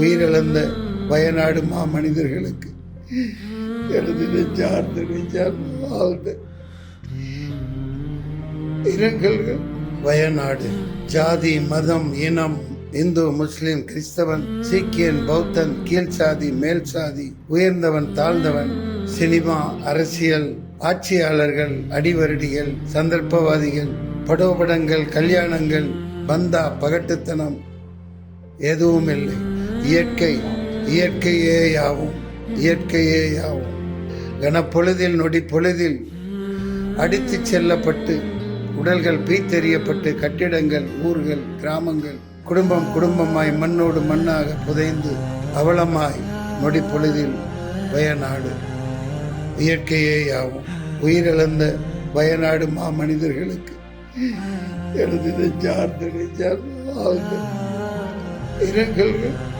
உயிரிழந்த வயநாடு மாமனிதர்களுக்கு எனது நெஞ்சார்ந்த ஆழ்ந்த இரங்கல்கள். வயநாடு ஜாதி, மதம், இனம், இந்து, முஸ்லிம், கிறிஸ்தவன், சீக்கியன், பௌத்தன், கீழ் சாதி, மேல் சாதி, உயர்ந்தவன், தாழ்ந்தவன், சினிமா, அரசியல், ஆட்சியாளர்கள், அடிவருடிகள், சந்தர்ப்பவாதிகள், படோபடங்கள், கல்யாணங்கள், பந்தா, பகட்டுத்தனம் எதுவும் இல்லை. இயற்கை, இயற்கையேயாவும், இயற்கையேயாவும். கனப்பொழுதில், நொடி பொழுதில் அடித்து செல்லப்பட்டு உடல்கள் பீத்தெறியப்பட்டு கட்டிடங்கள், ஊர்கள், கிராமங்கள், குடும்பம் குடும்பமாய் மண்ணோடு மண்ணாக புதைந்து அவலமாய் நொடி பொழுதில் வயநாடு. இயற்கையேயாவும். உயிரிழந்த வயநாடு மாமனிதர்களுக்கு எனது நெஞ்சார்ந்த ஆழ்ந்த இரங்கல்கள்.